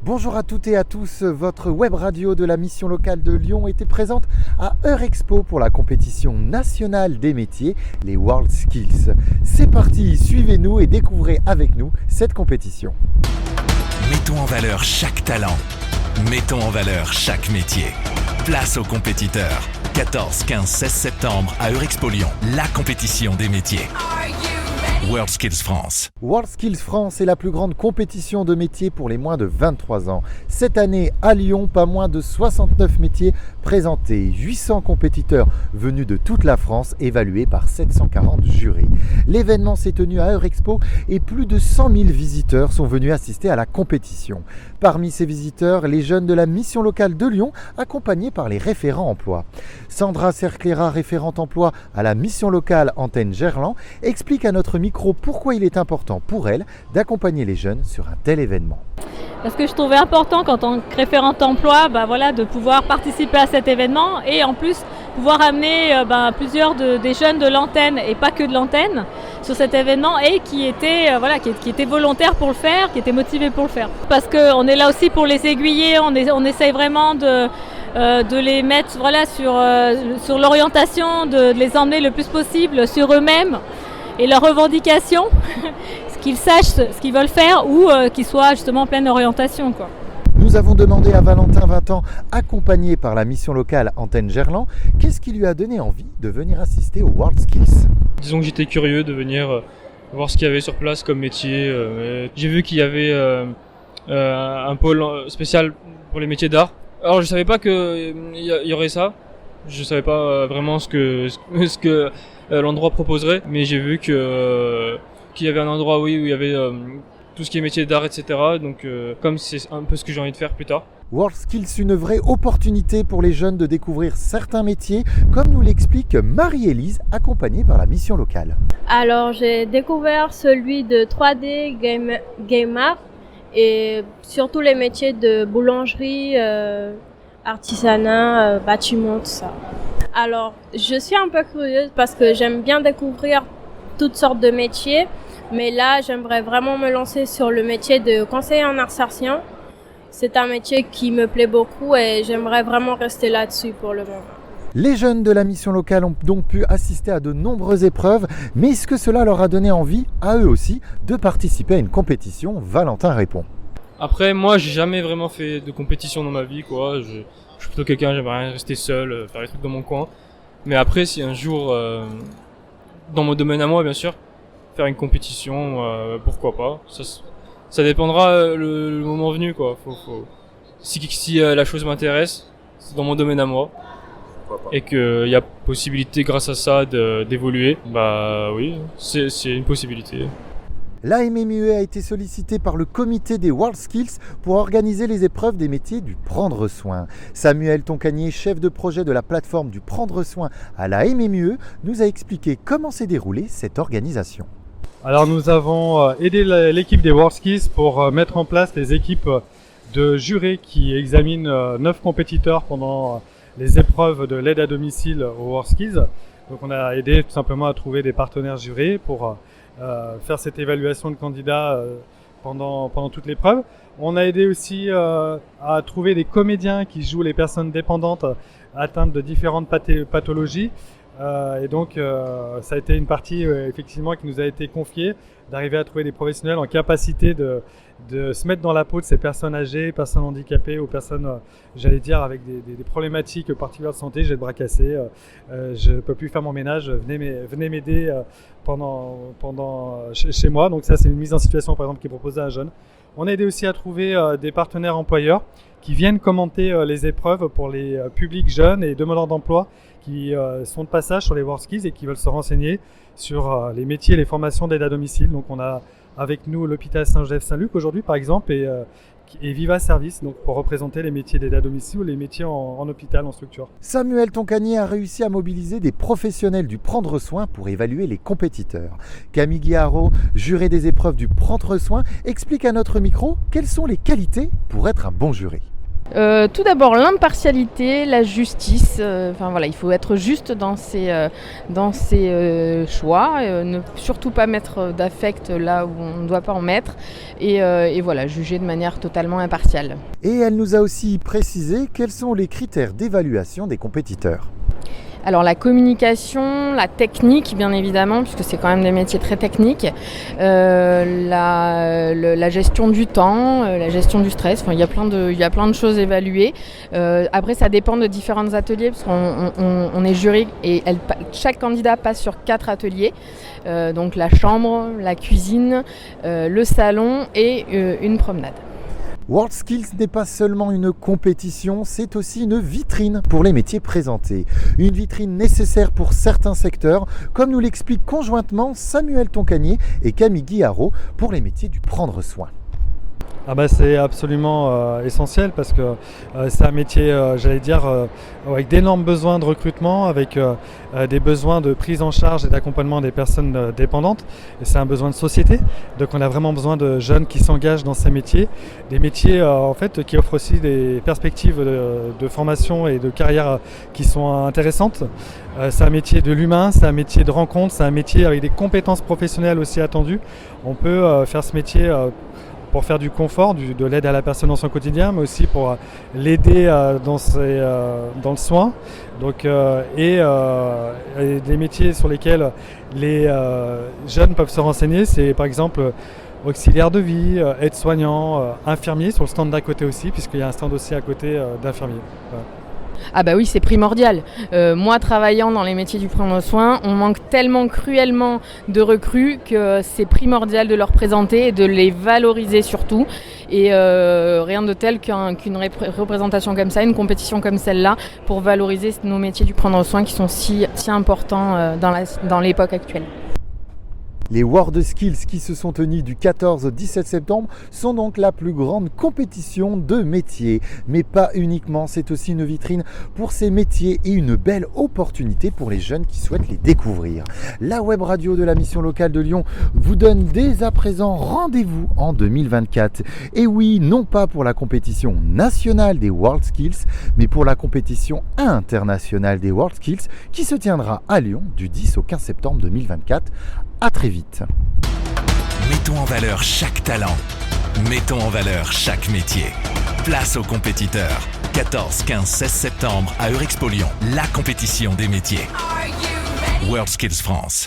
Bonjour à toutes et à tous, votre web radio de la mission locale de Lyon était présente à Eurexpo pour la compétition nationale des métiers, les World Skills. C'est parti, suivez-nous et découvrez avec nous cette compétition. Mettons en valeur chaque talent, mettons en valeur chaque métier. Place aux compétiteurs. 14, 15, 16 septembre à Eurexpo Lyon, la compétition des métiers. World Skills France. World Skills France est la plus grande compétition de métiers pour les moins de 23 ans. Cette année, à Lyon, pas moins de 69 métiers présentés, 800 compétiteurs venus de toute la France, évalués par 740 jurés. L'événement s'est tenu à Eurexpo et plus de 100 000 visiteurs sont venus assister à la compétition. Parmi ces visiteurs, les jeunes de la mission locale de Lyon, accompagnés par les référents emploi. Sandra Cerclera, référente emploi à la mission locale Antenne Gerland, explique à notre micro pourquoi il est important pour elle d'accompagner les jeunes sur un tel événement. Parce que je trouvais important qu'en tant que référente emploi, de pouvoir participer à cet événement et en plus pouvoir amener plusieurs des jeunes de l'antenne et pas que de l'antenne sur cet événement et qui étaient volontaires pour le faire, qui étaient motivés pour le faire. Parce qu'on est là aussi pour les aiguiller, on essaye vraiment de les mettre sur l'orientation, de les emmener le plus possible sur eux-mêmes et leurs revendications, qu'ils sachent ce qu'ils veulent faire ou qu'ils soient justement en pleine orientation, quoi. Nous avons demandé à Valentin, 20 ans, accompagné par la mission locale Antenne Gerland, qu'est-ce qui lui a donné envie de venir assister aux World Skills. Disons que j'étais curieux de venir voir ce qu'il y avait sur place comme métier. J'ai vu qu'il y avait un pôle spécial pour les métiers d'art. Alors je savais pas qu'il y aurait ça. Je savais pas vraiment ce que l'endroit proposerait, mais j'ai vu qu'il y avait un endroit où il y avait tout ce qui est métier d'art, etc. Donc comme c'est un peu ce que j'ai envie de faire plus tard. World Skills, une vraie opportunité pour les jeunes de découvrir certains métiers, comme nous l'explique Marie-Élise, accompagnée par la mission locale. Alors j'ai découvert celui de 3D Game Art et surtout les métiers de boulangerie, artisanat, bâtiment, tout ça. Alors, je suis un peu curieuse parce que j'aime bien découvrir toutes sortes de métiers, mais là, j'aimerais vraiment me lancer sur le métier de conseiller en insertion. C'est un métier qui me plaît beaucoup et j'aimerais vraiment rester là-dessus pour le moment. Les jeunes de la mission locale ont donc pu assister à de nombreuses épreuves, mais est-ce que cela leur a donné envie, à eux aussi, de participer à une compétition? Valentin répond. Après, moi, j'ai jamais vraiment fait de compétition dans ma vie, quoi. Je suis plutôt quelqu'un, j'aimerais rien rester seul, faire les trucs dans mon coin. Mais après, si un jour, dans mon domaine à moi, bien sûr, faire une compétition, pourquoi pas. Ça dépendra le moment venu, quoi. Si la chose m'intéresse, c'est dans mon domaine à moi, et qu'il y a possibilité, grâce à ça, d'évoluer, oui, c'est une possibilité. La MMUE a été sollicitée par le comité des World Skills pour organiser les épreuves des métiers du prendre soin. Samuel Toncanier, chef de projet de la plateforme du prendre soin à la MMUE, nous a expliqué comment s'est déroulée cette organisation. Alors nous avons aidé l'équipe des World Skills pour mettre en place les équipes de jurés qui examinent 9 compétiteurs pendant les épreuves de l'aide à domicile aux World Skills. Donc on a aidé tout simplement à trouver des partenaires jurés pour faire cette évaluation de candidats pendant toute l'épreuve. On a aidé aussi à trouver des comédiens qui jouent les personnes dépendantes atteintes de différentes pathologies. Et donc ça a été une partie effectivement qui nous a été confiée, d'arriver à trouver des professionnels en capacité de se mettre dans la peau de ces personnes âgées, personnes handicapées ou personnes, avec des problématiques particulières de santé. J'ai le bras cassé, je peux plus faire mon ménage, venez m'aider chez moi. Donc ça, c'est une mise en situation par exemple qui est proposée à un jeune. On a aidé aussi à trouver des partenaires employeurs qui viennent commenter les épreuves pour les publics jeunes et demandeurs d'emploi qui sont de passage sur les World Skills et qui veulent se renseigner sur les métiers et les formations d'aide à domicile. Donc on a avec nous l'hôpital Saint-Joseph-Saint-Luc aujourd'hui par exemple et Viva Service donc pour représenter les métiers d'aide à domicile ou les métiers en hôpital, en structure. Samuel Toncanier a réussi à mobiliser des professionnels du prendre soin pour évaluer les compétiteurs. Camille Guiaro, juré des épreuves du prendre soin, explique à notre micro quelles sont les qualités pour être un bon juré. Tout d'abord l'impartialité, la justice, il faut être juste dans ses choix, ne surtout pas mettre d'affect là où on ne doit pas en mettre et juger de manière totalement impartiale. Et elle nous a aussi précisé quels sont les critères d'évaluation des compétiteurs. Alors la communication, la technique bien évidemment, puisque c'est quand même des métiers très techniques, la gestion du temps, la gestion du stress, il y a plein de choses évaluées. Après ça dépend de différents ateliers, parce qu'on est jury et chaque candidat passe sur 4 ateliers, donc la chambre, la cuisine, le salon et une promenade. WorldSkills n'est pas seulement une compétition, c'est aussi une vitrine pour les métiers présentés. Une vitrine nécessaire pour certains secteurs, comme nous l'expliquent conjointement Samuel Toncanier et Camille Guillaro pour les métiers du prendre soin. C'est absolument essentiel parce que c'est un métier, avec d'énormes besoins de recrutement, avec des besoins de prise en charge et d'accompagnement des personnes dépendantes. Et c'est un besoin de société. Donc on a vraiment besoin de jeunes qui s'engagent dans ces métiers. Des métiers qui offrent aussi des perspectives de formation et de carrière qui sont intéressantes. C'est un métier de l'humain, c'est un métier de rencontre, c'est un métier avec des compétences professionnelles aussi attendues. On peut faire ce métier pour faire du confort, de l'aide à la personne dans son quotidien, mais aussi pour l'aider dans le soin. Donc, et des métiers sur lesquels les jeunes peuvent se renseigner, c'est par exemple auxiliaire de vie, aide-soignant, infirmier, sur le stand d'à côté aussi, puisqu'il y a un stand aussi à côté d'infirmier. Voilà. Ah bah oui, c'est primordial. Moi, travaillant dans les métiers du prendre soin, on manque tellement cruellement de recrues que c'est primordial de leur présenter et de les valoriser surtout. Et rien de tel qu'une représentation comme ça, une compétition comme celle-là, pour valoriser nos métiers du prendre soin qui sont si importants dans l'époque actuelle. Les WorldSkills qui se sont tenus du 14 au 17 septembre sont donc la plus grande compétition de métiers. Mais pas uniquement, c'est aussi une vitrine pour ces métiers et une belle opportunité pour les jeunes qui souhaitent les découvrir. La web radio de la mission locale de Lyon vous donne dès à présent rendez-vous en 2024. Et oui, non pas pour la compétition nationale des WorldSkills, mais pour la compétition internationale des WorldSkills qui se tiendra à Lyon du 10 au 15 septembre 2024. À très vite. Mettons en valeur chaque talent. Mettons en valeur chaque métier. Place aux compétiteurs. 14, 15, 16 septembre à Eurexpo Lyon. La compétition des métiers. WorldSkills France.